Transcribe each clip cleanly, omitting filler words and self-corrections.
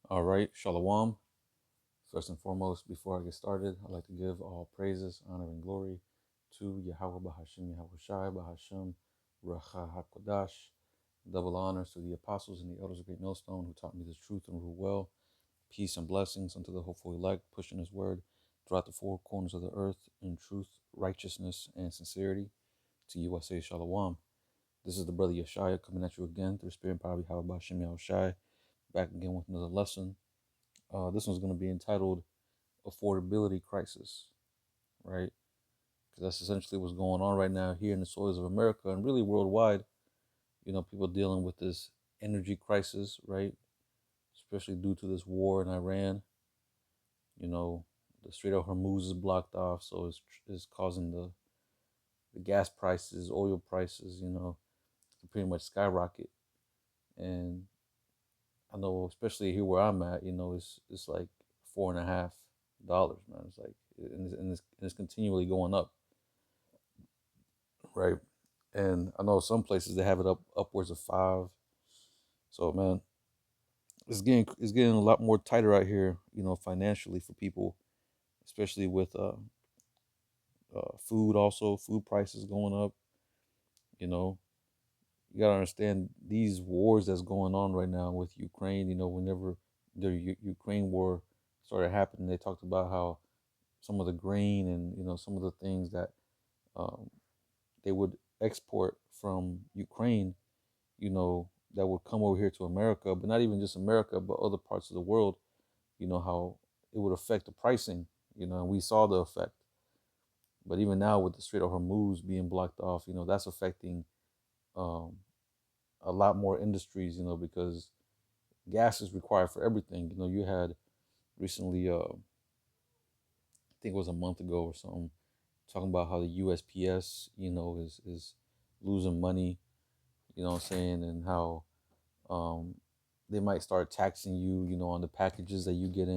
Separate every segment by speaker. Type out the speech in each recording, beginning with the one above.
Speaker 1: All right, Shalom. First and foremost, before I get started, I'd like to give all praises, honor, and glory to Yahweh Bahashim, Yahweh Shai Bahashim, Racha HaKodash. Double honors to the apostles and the elders of Great Millstone who taught me the truth and rule well. Peace and blessings unto the hopeful elect, pushing his word throughout the four corners of the earth in truth, righteousness, and sincerity. To you I say Shalom. This is the brother Yeshaya coming at you again through the spirit and power of Yahweh Bahashim, Yahweh Shai. Back again with another lesson. This one's going to be entitled Affordability Crisis, right? Because that's essentially what's going on right now here in the soils of America and really worldwide. People dealing with this energy crisis, right? Especially due to this war in Iran. You know, the Strait of Hormuz is blocked off, so it's causing the gas prices, oil prices, to pretty much skyrocket. And I know, especially here where I'm at, it's like $4.50, man. It's like, and it's continually going up, right? And I know some places they have it up upwards of five. So man, it's getting a lot more tighter out here, financially for people, especially with food. Also, food prices going up. You know, you gotta understand these wars that's going on right now with Ukraine. Whenever the Ukraine war started happening, they talked about how some of the grain and some of the things that um, they would export from Ukraine, that would come over here to America, but not even just America, but other parts of the world. How it would affect the pricing. And we saw the effect. But even now, with the Strait of Hormuz being blocked off, that's affecting um, a lot more industries. Because gas is required for everything. You had recently, I think it was a month ago or something, talking about how the USPS, is losing money. You know what I'm saying, and how um, they might start taxing you, on the packages that you get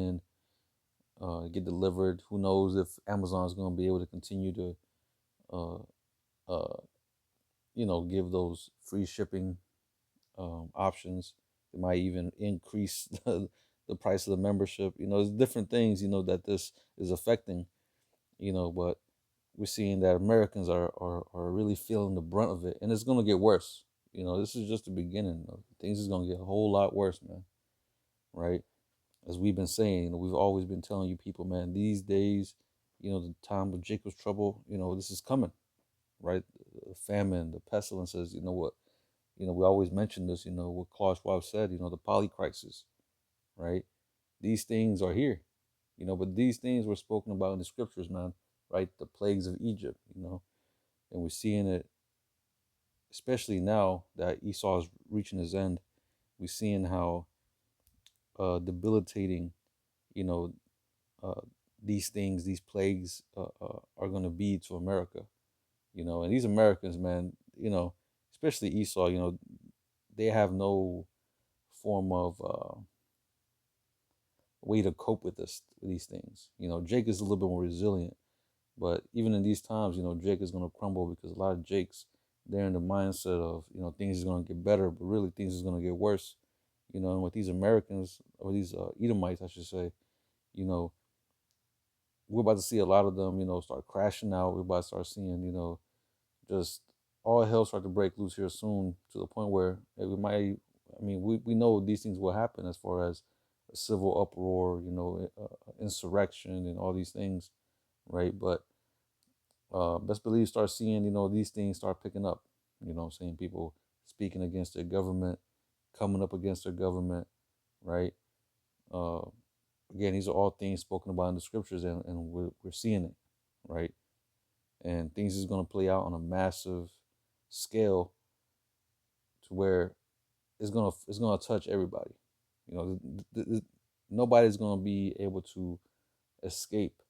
Speaker 1: delivered. Who knows if Amazon's going to be able to continue to, uh, uh, give those free shipping options. They might even increase the price of the membership. There's different things, that this is affecting, but we're seeing that Americans are really feeling the brunt of it, and it's going to get worse. This is just the beginning. Things is going to get a whole lot worse, man. Right? As we've been saying, we've always been telling you people, man, these days, the time of Jacob's trouble, this is coming, right? The famine, the pestilences, what, we always mention this, what Klaus Schwab said, the poly crisis, right? These things are here, but these things were spoken about in the scriptures, man, right? The plagues of Egypt, and we're seeing it, especially now that Esau is reaching his end. We're seeing how debilitating, you know, uh, these things, these plagues are going to be to America, and these Americans, man, especially Esau, they have no form of way to cope with these things. Jake is a little bit more resilient, but even in these times, Jake is going to crumble because a lot of Jakes, they're in the mindset of, things is going to get better, but really things is going to get worse. And with these Americans, or these Edomites, I should say, you know, we're about to see a lot of them, start crashing out. We're about to start seeing, just all hell start to break loose here soon, to the point where we might, we know these things will happen as far as a civil uproar, insurrection and all these things, right? But best believe start seeing, these things start picking up, I'm saying? People speaking against their government, coming up against their government, right? Uh, Again, these are all things spoken about in the scriptures, and we're seeing it, right? And things is going to play out on a massive scale to where it's gonna touch everybody. Nobody's gonna be able to escape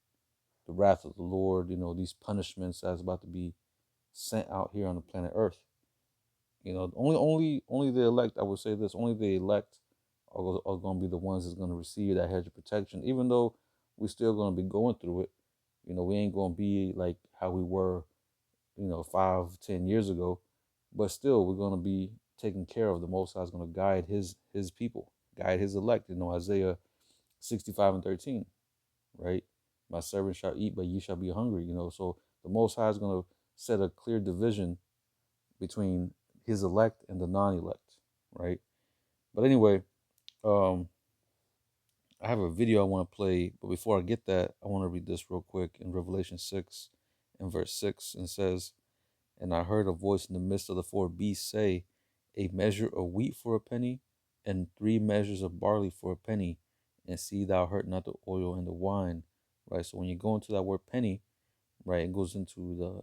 Speaker 1: the wrath of the Lord. These punishments that's about to be sent out here on the planet Earth. Only the elect. I would say this: only the elect are going to be the ones that's going to receive that hedge of protection. Even though we're still going to be going through it, we ain't going to be like how we were, 5, 10 years ago. But still, we're going to be taken care of. The Most High is going to guide His people, guide his elect. Isaiah 65:13, right? My servant shall eat, but ye shall be hungry. So the Most High is going to set a clear division between his elect and the non-elect, right? But anyway, um, I have a video I want to play, but before I get that, I want to read this real quick in Revelation 6 and verse 6, and it says, "And I heard a voice in the midst of the four beasts say, A measure of wheat for a penny, and 3 measures of barley for a penny, and see thou hurt not the oil and the wine." Right? So when you go into that word penny, right, it goes into the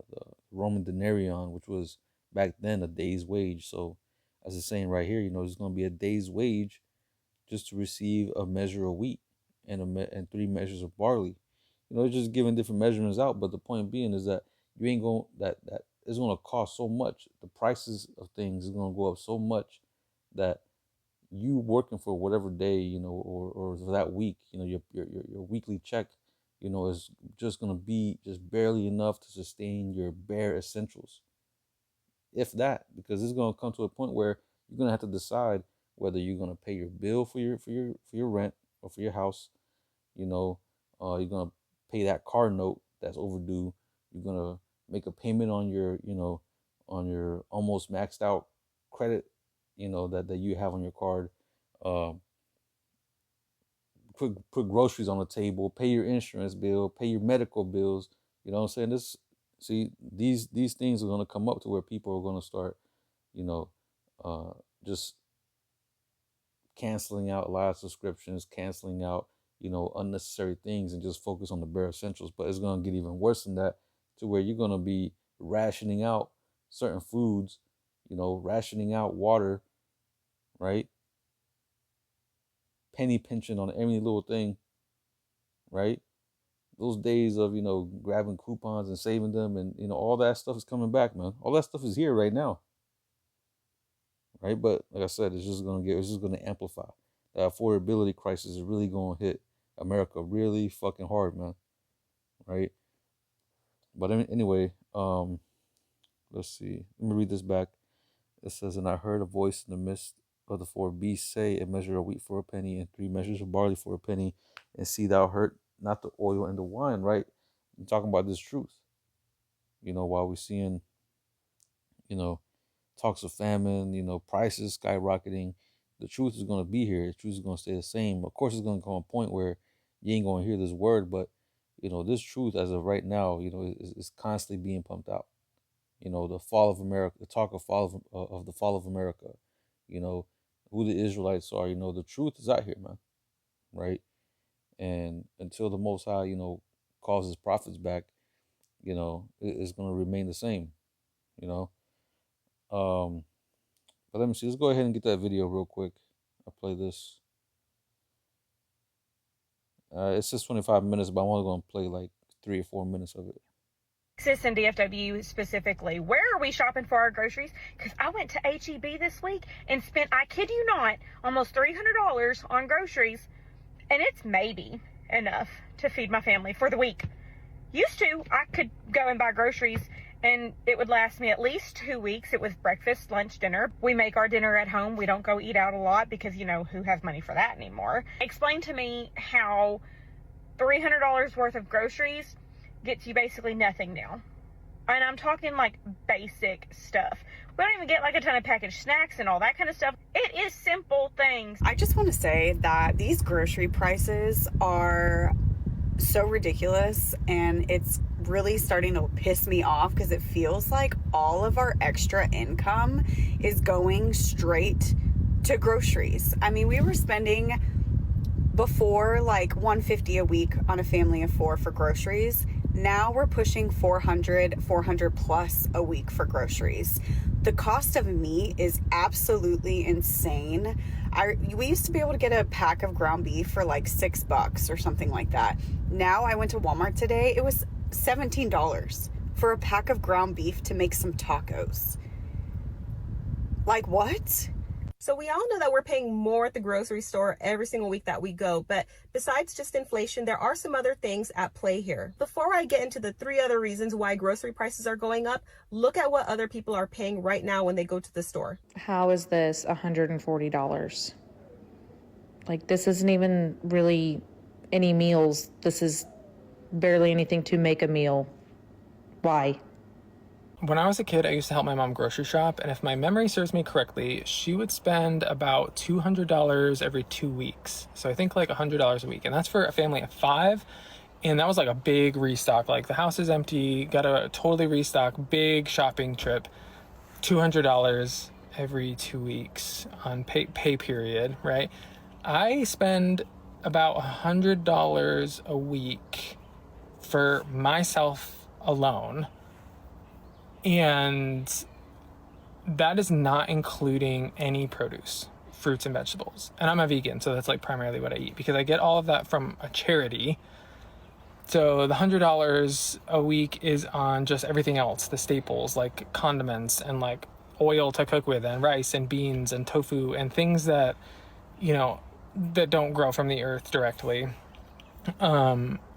Speaker 1: Roman denarion, which was back then a day's wage. So as it's saying right here, there's going to be a day's wage just to receive a measure of wheat and and 3 measures of barley. It's just giving different measurements out, but the point being is that you ain't going that is going to cost so much. The prices of things is going to go up so much that you working for whatever day, or for that week, your weekly check, is just going to be just barely enough to sustain your bare essentials, if that, because it's going to come to a point where you're going to have to decide whether you're going to pay your bill for your rent or for your house. You're going to pay that car note that's overdue. You're going to make a payment on your almost maxed out credit, that you have on your card. Put groceries on the table, pay your insurance bill, pay your medical bills. You know what I'm saying? These things are going to come up to where people are going to start, just canceling out a lot of subscriptions, canceling out, unnecessary things, and just focus on the bare essentials. But it's going to get even worse than that, to where you're going to be rationing out certain foods, rationing out water, right? Penny pinching on every little thing, right? Those days of, grabbing coupons and saving them, and, all that stuff is coming back, man. All that stuff is here right now, right? But like I said, it's just going to amplify. The affordability crisis is really going to hit America really fucking hard, man, right? But anyway, let's see. Let me read this back. It says, "And I heard a voice in the midst of the four beasts say, A measure of wheat for a penny, and 3 measures of barley for a penny, and see thou hurt not the oil and the wine." Right? I'm talking about this truth. While we're seeing, talks of famine, prices skyrocketing, the truth is going to be here. The truth is going to stay the same. Of course, it's going to come a point where you ain't going to hear this word, but, this truth as of right now, is constantly being pumped out. The fall of America, the talk of the fall of America, who the Israelites are, the truth is out here, man, right? And until the Most High, calls his prophets back, it's going to remain the same, you know. But let me see. Let's go ahead and get that video real quick. I'll play this. It's just 25 minutes, but I'm only going to play like 3 or 4 minutes of it.
Speaker 2: Texas and DFW specifically, where are we shopping for our groceries? Because I went to HEB this week and spent, I kid you not, almost $300 on groceries, and it's maybe enough to feed my family for the week. Used to, I could go and buy groceries and it would last me at least 2 weeks. It was breakfast, lunch, dinner. We make our dinner at home. We don't go eat out a lot because, who has money for that anymore? Explain to me how $300 worth of groceries gets you basically nothing now. And I'm talking like basic stuff. We don't even get like a ton of packaged snacks and all that kind of stuff. It is simple things.
Speaker 3: I just want to say that these grocery prices are so ridiculous, and it's really starting to piss me off because it feels like all of our extra income is going straight to groceries. I mean, we were spending before like $150 a week on a family of 4 for groceries. Now we're pushing 400 plus a week for groceries. The cost of meat is absolutely insane. We used to be able to get a pack of ground beef for like $6 or something like that. Now I went to Walmart today. It was $17 for a pack of ground beef to make some tacos. Like, what?
Speaker 4: So we all know that we're paying more at the grocery store every single week that we go, but besides just inflation, there are some other things at play here. Before I get into the 3 other reasons why grocery prices are going up, look at what other people are paying right now when they go to the store.
Speaker 5: How is this $140? Like, this isn't even really any meals. This is barely anything to make a meal. Why?
Speaker 6: When I was a kid, I used to help my mom grocery shop, and if my memory serves me correctly, she would spend about $200 every 2 weeks. So I think like $100 a week, and that's for a family of 5. And that was like a big restock. Like the house is empty, got to totally restock, big shopping trip, $200 every 2 weeks on pay period, right? I spend about $100 a week for myself alone. And that is not including any produce, fruits and vegetables. And I'm a vegan, so that's like primarily what I eat because I get all of that from a charity. So the $100 a week is on just everything else, the staples like condiments and like oil to cook with and rice and beans and tofu and things that, that don't grow from the earth directly.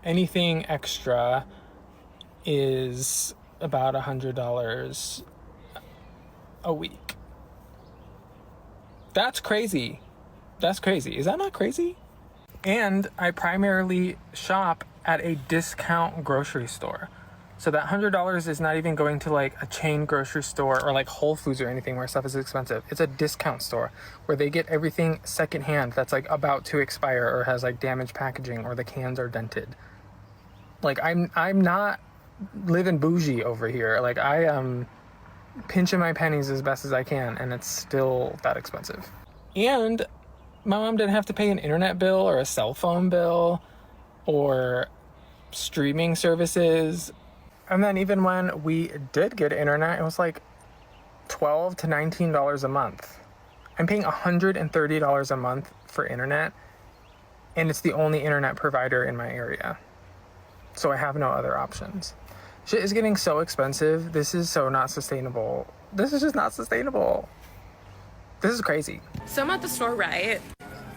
Speaker 6: Anything extra is about $100 a week. That's crazy. That's crazy. Is that not crazy? And I primarily shop at a discount grocery store. So that $100 is not even going to like a chain grocery store or like Whole Foods or anything where stuff is expensive. It's a discount store where they get everything secondhand that's like about to expire or has like damaged packaging or the cans are dented. Like I'm not living bougie over here. Like I am pinching my pennies as best as I can, and it's still that expensive. And my mom didn't have to pay an internet bill or a cell phone bill or streaming services. And then even when we did get internet, it was like $12 to $19 a month. I'm paying $130 a month for internet, and it's the only internet provider in my area. So I have no other options. Shit is getting so expensive. This is so not sustainable. This is just not sustainable. This is crazy.
Speaker 7: So I'm at the store, right?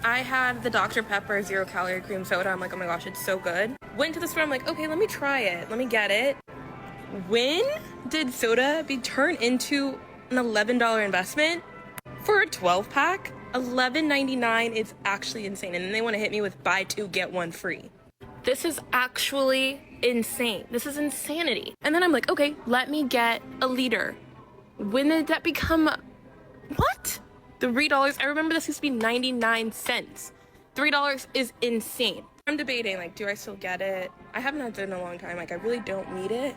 Speaker 7: I had the Dr. Pepper 0-calorie cream soda. I'm like, oh my gosh, it's so good. Went to the store, I'm like, okay, let me try it. Let me get it. When did soda be turned into an $11 investment? For a 12-pack? $11.99 is actually insane. And then they want to hit me with buy 2, get 1 free. This is actually insane. This is insanity. And then I'm like, okay, let me get a liter. When did that become, what? $3? I remember this used to be 99 cents. $3 is insane. I'm debating, like, do I still get it? I haven't had it in a long time. Like, I really don't need it.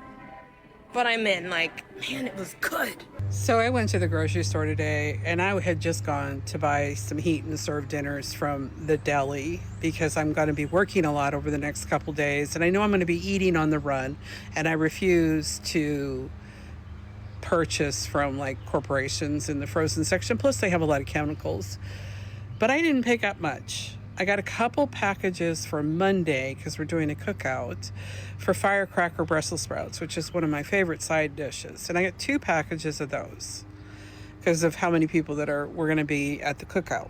Speaker 7: But I'm in, like, man, it was good.
Speaker 8: So I went to the grocery store today, and I had just gone to buy some heat and serve dinners from the deli because I'm going to be working a lot over the next couple days, and I know I'm going to be eating on the run, and I refuse to purchase from like corporations in the frozen section. Plus they have a lot of chemicals, but I didn't pick up much. I got a couple packages for Monday because we're doing a cookout for firecracker Brussels sprouts, which is one of my favorite side dishes. And I got 2 packages of those because of how many people we're going to be at the cookout.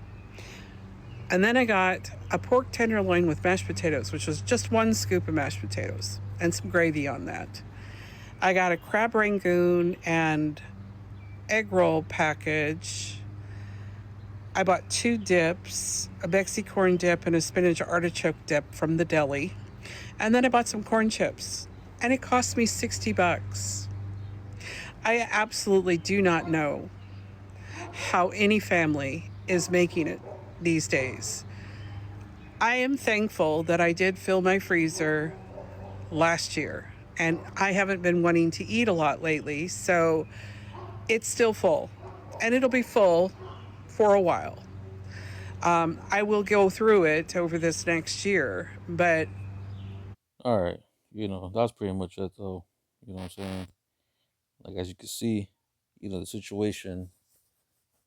Speaker 8: And then I got a pork tenderloin with mashed potatoes, which was just 1 scoop of mashed potatoes and some gravy on that. I got a crab rangoon and egg roll package. I bought 2 dips, a Bexy corn dip and a spinach artichoke dip from the deli. And then I bought some corn chips, and it cost me $60. I absolutely do not know how any family is making it these days. I am thankful that I did fill my freezer last year, and I haven't been wanting to eat a lot lately, so it's still full, and it'll be full for a while. I will go through it over this next year, but
Speaker 1: All right, that's pretty much it, though. You know what I'm saying? Like, as you can see, the situation,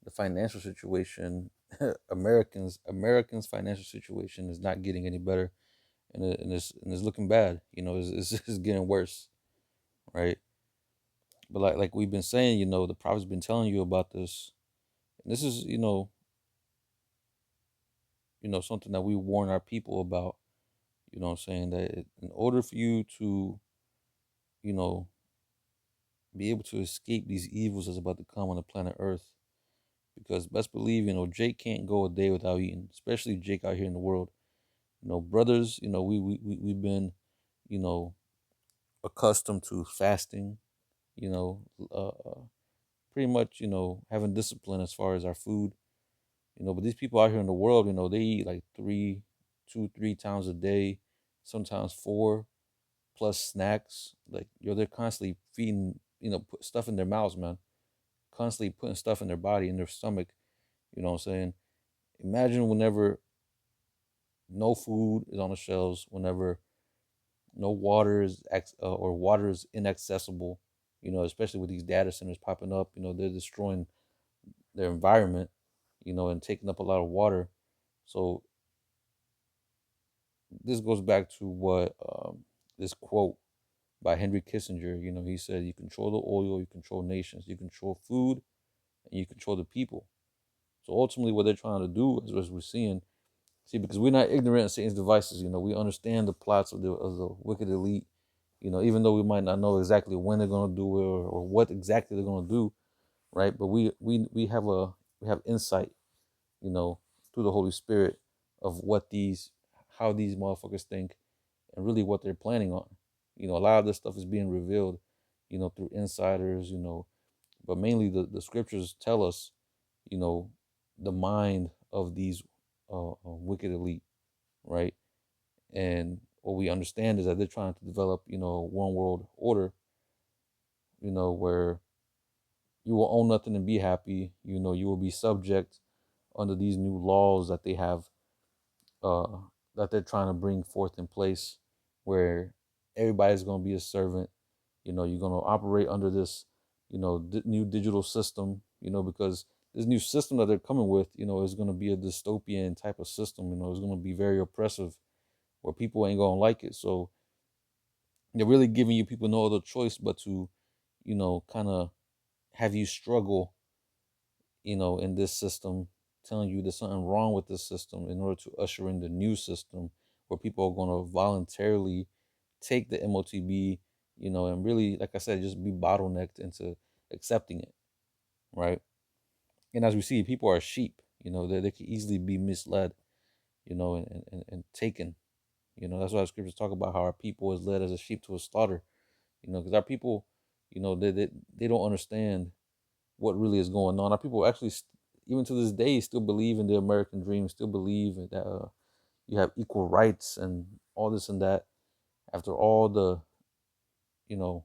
Speaker 1: the financial situation, Americans' financial situation is not getting any better, and it's looking bad. It's getting worse, right? But like we've been saying, the prophet's been telling you about this, and this is something that we warn our people about. You know what I'm saying? That in order for you to, you know, be able to escape these evils that's about to come on the planet Earth, because best believe, Jake can't go a day without eating, especially Jake out here in the world. Brothers, we've been, you know, accustomed to fasting, you know, pretty much, having discipline as far as our food, but these people out here in the world, they eat like 3 times a day, sometimes four plus snacks. Like, they're constantly feeding, put stuff in their mouths, man, constantly putting stuff in their body, in their stomach. You know what I'm saying? Imagine whenever no food is on the shelves, whenever no water is or water is inaccessible. Especially with these data centers popping up. They're destroying their environment. And taking up a lot of water. So this goes back to what this quote by Henry Kissinger. He said, "You control the oil, you control nations, you control food, and you control the people." So ultimately, what they're trying to do, as we're seeing, see, because we're not ignorant of Satan's devices. We understand the plots of the wicked elite. Even though we might not know exactly when they're going to do it, or what exactly they're going to do, right? But we have insight, through the Holy Spirit, of how these motherfuckers think, and really what they're planning on. A lot of this stuff is being revealed, through insiders, but mainly the scriptures tell us, you know, the mind of these wicked elite, right? And what we understand is that they're trying to develop, one world order, where you will own nothing and be happy. You will be subject under these new laws that they have, uh, that they're trying to bring forth in place, where everybody's going to be a servant. You're going to operate under this, new digital system, because this new system that they're coming with, is going to be a dystopian type of system. It's going to be very oppressive, where people ain't going to like it. So they're really giving you people no other choice but to, kind of have you struggle, in this system, telling you there's something wrong with this system in order to usher in the new system, where people are going to voluntarily take the MOTB, and really, like I said, just be bottlenecked into accepting it, right? And as we see, people are sheep, they can easily be misled, and taken. That's why the scriptures talk about how our people is led as a sheep to a slaughter, because our people, they don't understand what really is going on. Our people actually, even to this day, still believe in the American dream, still believe that you have equal rights and all this and that. After all you know,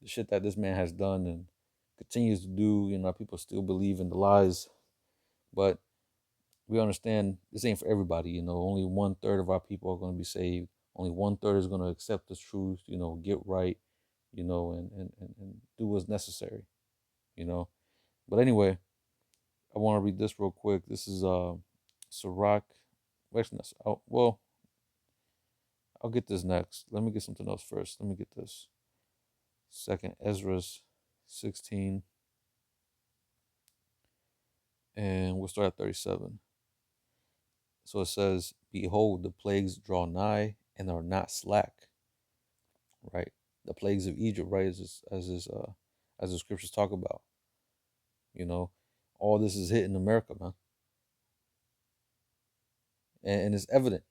Speaker 1: the shit that this man has done and continues to do, our people still believe in the lies. But we understand this ain't for everybody. Only 1/3 of our people are going to be saved. Only 1/3 is going to accept the truth, get right, and do what's necessary, you know. But anyway, I want to read this real quick. This is Sirach. Actually, well, I'll get this next. Let me get something else first. Let me get this. Second Ezra's 16, and we'll start at 37. So it says, "Behold, the plagues draw nigh and are not slack." Right, the plagues of Egypt, right, as the scriptures talk about. All this is hitting America, man, and it's evident.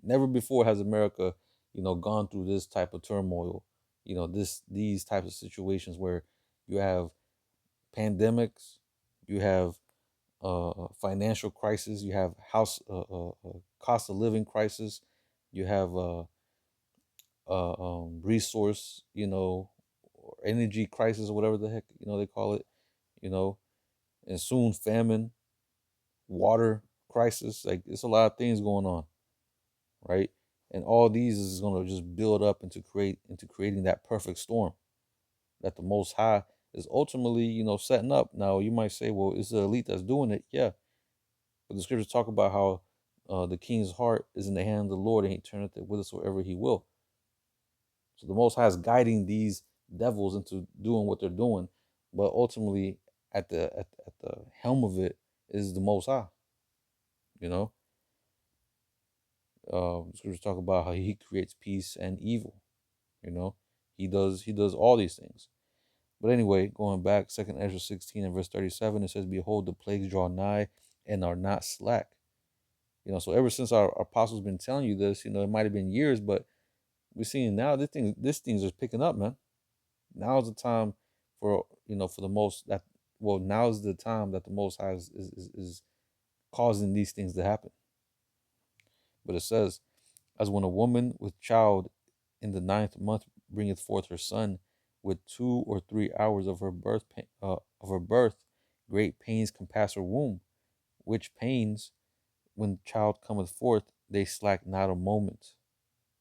Speaker 1: Never before has America, gone through this type of turmoil. These types of situations where you have pandemics, you have financial crisis, you have house cost of living crisis, you have resource, or energy crisis, or whatever the heck they call it, you know, and soon famine, water crisis. Like, it's a lot of things going on, right? And all these is going to just build up into creating that perfect storm that the Most High is ultimately, setting up. Now you might say, well, it's the elite that's doing it, yeah. But the scriptures talk about how the king's heart is in the hand of the Lord, and he turneth it whithersoever he will. So the Most High is guiding these devils into doing what they're doing, but ultimately, at the helm of it is the Most High. You know, the scriptures talk about how he creates peace and evil. You know, he does all these things. But anyway, going back, Second Ezra 16 and verse 37, it says, "Behold, the plagues draw nigh and are not slack." So ever since our apostles been telling you this, it might have been years, but we're seeing now this things are picking up, man. Now's the time for the most that now's the time that the Most High is causing these things to happen. But it says, "As when a woman with child in the ninth month bringeth forth her son, with 2 or 3 hours of her birth, great pains compass her womb, which pains, when the child cometh forth, they slack not a moment."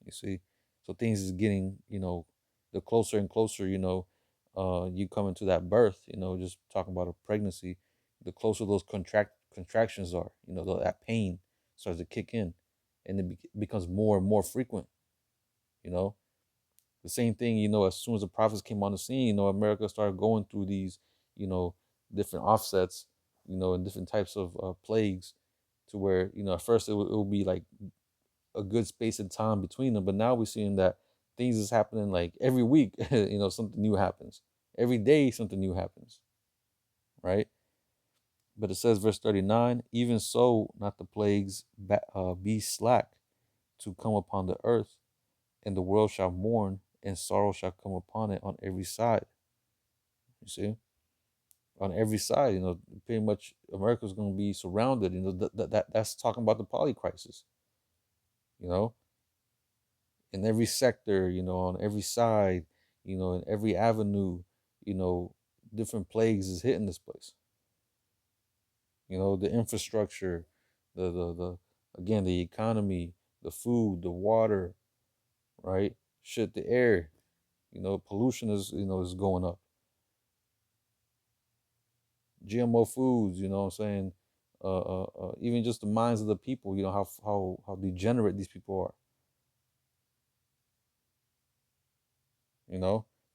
Speaker 1: You see, so things is getting, the closer and closer, you come into that birth. Just talking about a pregnancy, the closer those contractions are, that pain starts to kick in, and it becomes more and more frequent. You know, the same thing. As soon as the prophets came on the scene, America started going through these, you know, different offsets, and different types of plagues, to where at first it will be like a good space of time between them. But now we're seeing that things is happening like every week. Something new happens. Every day something new happens, right? But it says, verse 39, "Even so, not the plagues be slack to come upon the earth, and the world shall mourn, and sorrow shall come upon it on every side." You see, on every side, pretty much America's going to be surrounded. That's talking about the poly crisis. You know, in every sector, on every side, in every avenue, you know, different plagues is hitting this place. The infrastructure, the again, the economy, the food, the water, right? Shit, the air, pollution is going up. GMO foods, you know what I'm saying? Even just the minds of the people, how degenerate these people are.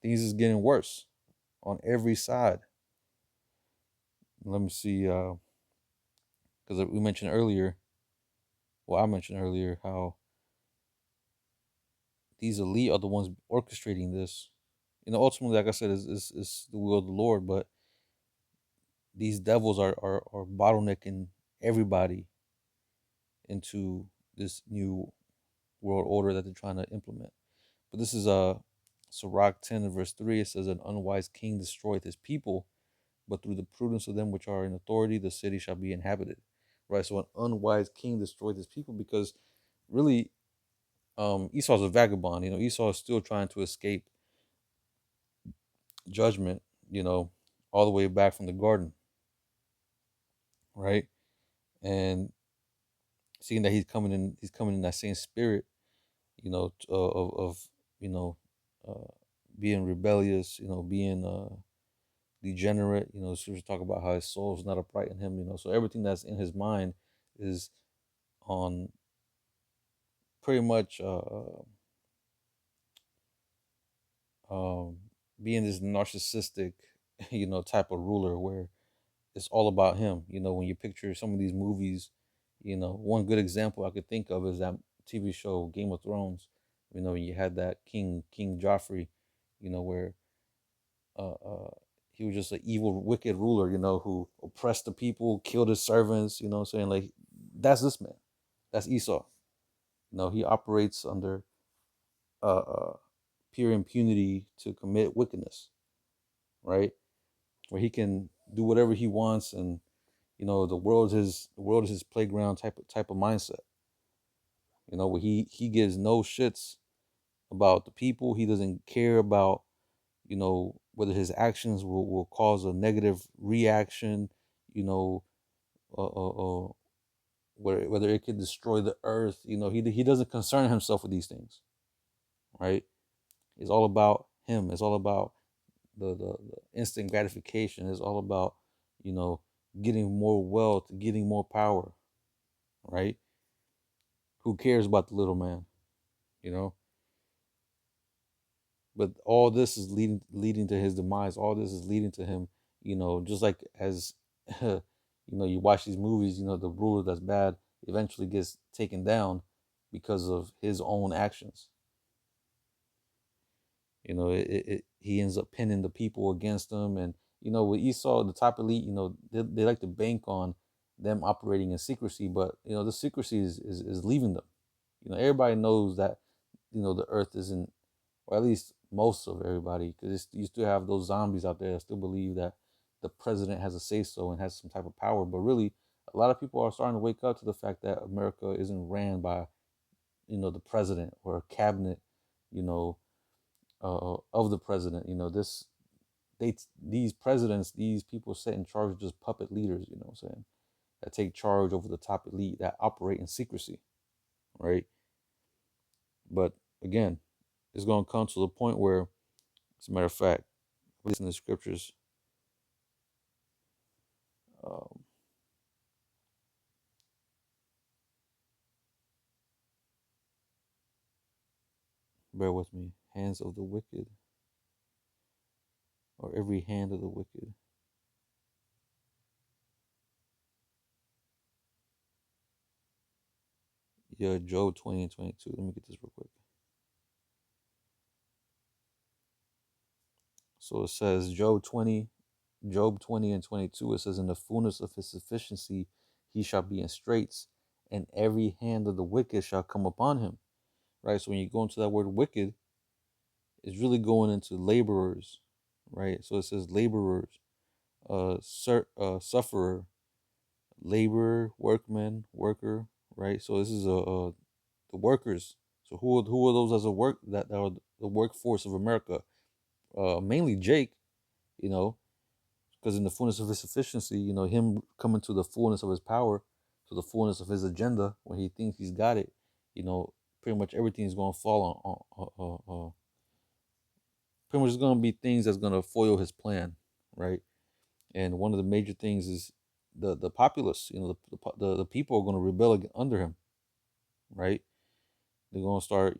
Speaker 1: Things is getting worse on every side. Let me see, because we mentioned earlier, I mentioned earlier how these elite are the ones orchestrating this. Ultimately, like I said, is the will of the Lord, but these devils are bottlenecking everybody into this new world order that they're trying to implement. But this is Sirach 10 and verse 3. It says, "An unwise king destroyeth his people, but through the prudence of them which are in authority, the city shall be inhabited." Right? So an unwise king destroyed his people, because really, Esau's a vagabond. Esau is still trying to escape judgment, all the way back from the garden, right? And seeing that he's coming in that same spirit, of you know, uh, being rebellious, being degenerate. The scriptures talk about how his soul is not upright in him. So everything that's in his mind is on pretty much um, being this narcissistic, type of ruler, where it's all about him. When you picture some of these movies, one good example I could think of is that TV show Game of Thrones. You had that King Joffrey, where he was just an evil, wicked ruler, who oppressed the people, killed his servants. What I'm saying? Like, that's this man. That's Esau. He operates under uh, uh, pure impunity to commit wickedness, right? Where he can do whatever he wants, and the world is his playground type of mindset. Where he gives no shits about the people. He doesn't care about whether his actions will cause a negative reaction. You know, whether it could destroy the earth. He doesn't concern himself with these things, right? It's all about him. It's all about the instant gratification. It's all about you know getting more wealth, getting more power, right? Who cares about the little man? You know. But all this is leading to his demise. All this is leading to him. Just like as you watch these movies. The ruler that's bad eventually gets taken down because of his own actions. He ends up pinning the people against him. And with Esau, the top elite, they like to bank on them operating in secrecy, but the secrecy is leaving them. Everybody knows that the earth isn't, or at least most of everybody, because you still have those zombies out there that still believe that the president has a say so and has some type of power. But really, a lot of people are starting to wake up to the fact that America isn't ran by the president or a cabinet, you know, of the president. These presidents, these people set in charge, are just puppet leaders. You know what I'm saying? That take charge over the top elite that operate in secrecy, right? But again, it's going to come to the point where, as a matter of fact, listen to the scriptures. Um, bear with me. Hands of the wicked, or every hand of the wicked. Yeah, Job 20 and 22. Let me get this real quick. So it says Job 20 and 22. It says, in the fullness of his sufficiency, he shall be in straits, and every hand of the wicked shall come upon him. Right? So when you go into that word wicked, it's really going into laborers, right? So it says laborers, sufferer, laborer, workman, worker, right? So this is the workers. So who are those as a work that are the workforce of America? Mainly Jake, you know, because in the fullness of his sufficiency, him coming to the fullness of his power, to the fullness of his agenda, when he thinks he's got it, pretty much everything's going to fall on. Pretty much, it's going to be things that's going to foil his plan, right? And one of the major things is the populace. The people are going to rebel under him, right? They're going to start,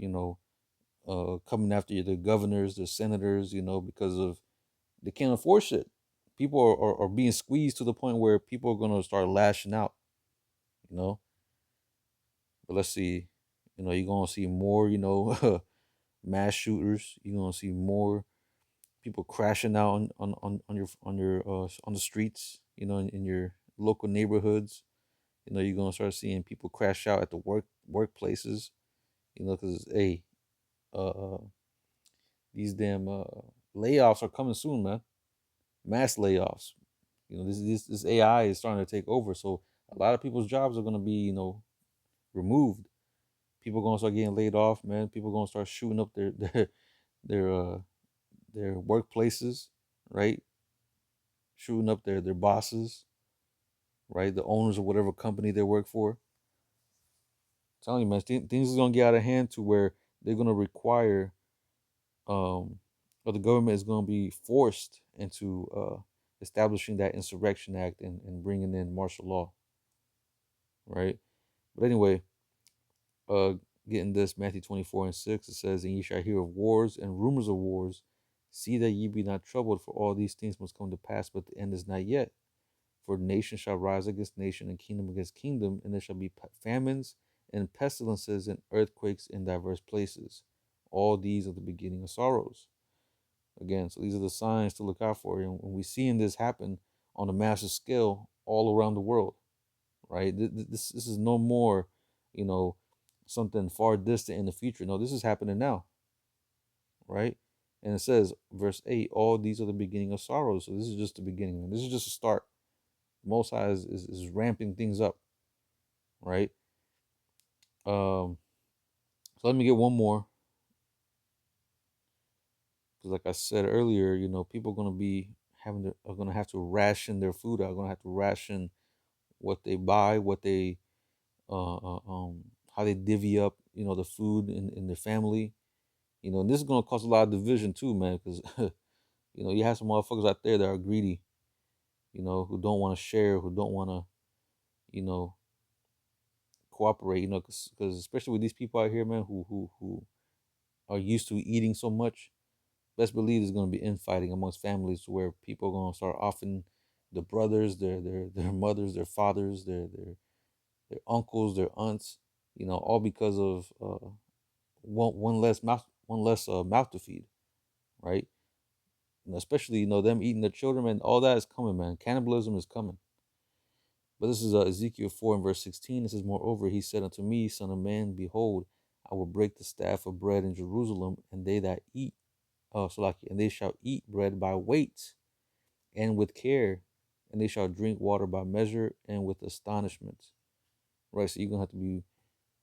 Speaker 1: coming after the governors, the senators, because of they can't afford shit. People are being squeezed to the point where people are going to start lashing out, you know. But let's see, you're going to see more, mass shooters. You're going to see more people crashing out on the streets, in your local neighborhoods. You're going to start seeing people crash out at the workplaces, because hey, uh, these damn layoffs are coming soon, man. Mass layoffs. This AI is starting to take over, so a lot of people's jobs are going to be removed. People are going to start getting laid off, man. People are going to start shooting up their uh their workplaces, right? Shooting up their bosses, right? The owners of whatever company they work for. I'm telling you, man, things are going to get out of hand to where they're going to require or the government is going to be forced into establishing that insurrection act and bringing in martial law, right? But anyway, uh, getting this Matthew 24 and 6, it says, and ye shall hear of wars and rumors of wars. See that ye be not troubled, for all these things must come to pass, but the end is not yet. For nation shall rise against nation, and kingdom against kingdom, and there shall be famines and pestilences and earthquakes in diverse places. All these are the beginning of sorrows. Again, so these are the signs to look out for. And when we seeing this happen on a massive scale all around the world, right? This is no more, you know, something far distant in the future. No, this is happening now, right? And it says, verse 8, all these are the beginning of sorrows. So this is just the beginning, man. This is just a start. Most High is ramping things up, right? So let me get one more. Because like I said earlier, people are gonna be are gonna have to ration their food out, are gonna have to ration what they buy, what they how they divvy up, the food in their family. And this is gonna cause a lot of division too, man, because you have some motherfuckers out there that are greedy, who don't want to share, who don't want to, you know, cooperate, because especially with these people out here, man, who are used to eating so much. Best believe there's gonna be infighting amongst families where people are gonna start offing the brothers, their mothers, their fathers, their uncles, their aunts, all because of one less mouth to feed, right? And especially, them eating their children, and all that is coming, man. Cannibalism is coming. But this is Ezekiel 4 and verse 16. It says, "Moreover, he said unto me, Son of man, behold, I will break the staff of bread in Jerusalem, and they that eat, and they shall eat bread by weight and with care, and they shall drink water by measure and with astonishment." Right, so you're gonna have to be,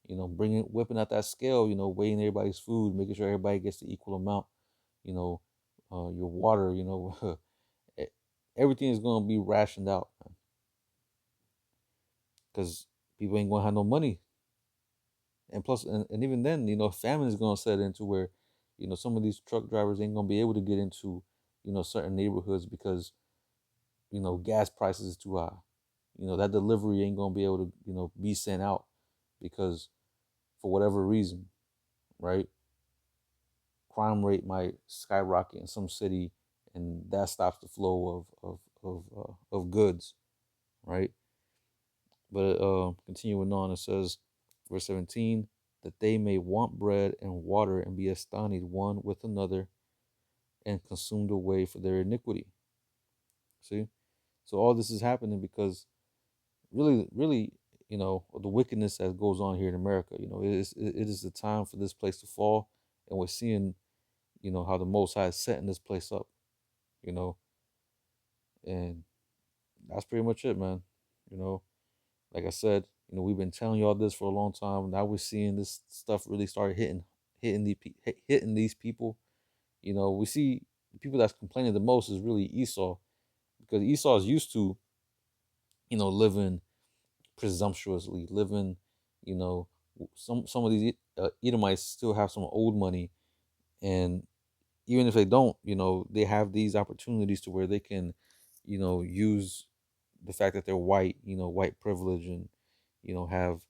Speaker 1: whipping out that scale, weighing everybody's food, making sure everybody gets the equal amount. You know, your water, e- everything is gonna be rationed out, because people ain't gonna have no money. And plus, and even then, famine is gonna set into where, some of these truck drivers ain't gonna be able to get into, certain neighborhoods because, gas prices is too high. That delivery ain't gonna be able to, be sent out because for whatever reason, right? Crime rate might skyrocket in some city, and that stops the flow of goods, right? But continuing on, it says, verse 17, that they may want bread and water and be astonished one with another and consumed away for their iniquity. See? So all this is happening because really, really, the wickedness that goes on here in America. It is the time for this place to fall, and we're seeing, how the Most High is setting this place up, you know, and that's pretty much it, man. You know, like I said, we've been telling y'all this for a long time. Now we're seeing this stuff really start hitting these people. We see the people that's complaining the most is really Esau, because Esau is used to, living presumptuously, living, you know, some of these Edomites still have some old money, and even if they don't, they have these opportunities to where they can, use the fact that they're white, white privilege, and have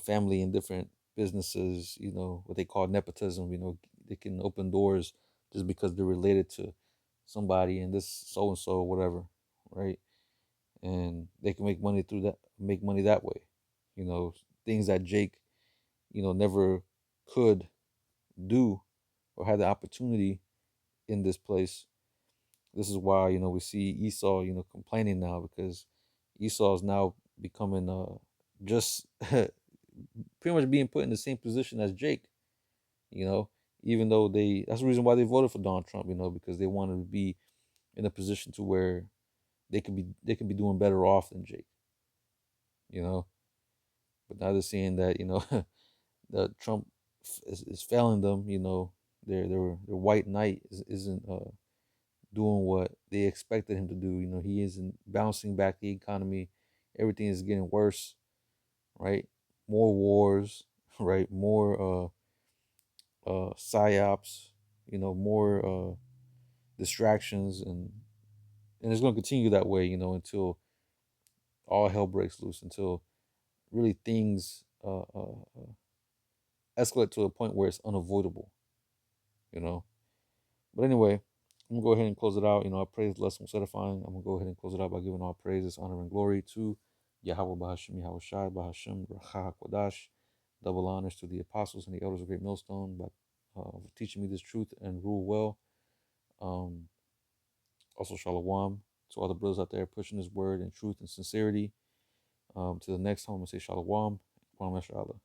Speaker 1: family in different businesses, what they call nepotism. They can open doors just because they're related to somebody and this so and so, whatever, right? And they can make money that way. You know, things that Jake, never could do or had the opportunity in this place. This is why, we see Esau, complaining now, because Esau is now becoming just pretty much being put in the same position as Jake, you know, even though that's the reason why they voted for Donald Trump, because they wanted to be in a position to where they could be doing better off than Jake, you know. But now they're seeing that, that Trump is failing them, their white knight isn't doing what they expected him to do. He isn't bouncing back the economy. Everything is getting worse, right? More wars, right? More psyops, more distractions, and it's going to continue that way, until all hell breaks loose, until really things escalate to a point where it's unavoidable, you know. But anyway, I'm gonna go ahead and close it out. I praise, bless, and edifying. I'm gonna go ahead and close it out by giving all praises, honor, and glory to Yahweh Bahashim, Yahweh Shai, Bahashim, Racha Kodash. Double honors to the apostles and the elders of Great Millstone, but for teaching me this truth and rule well. Um, Also, Shalom to all the brothers out there pushing this word in truth and sincerity. To the next time, I'm gonna say Shalom. Kwame Shala.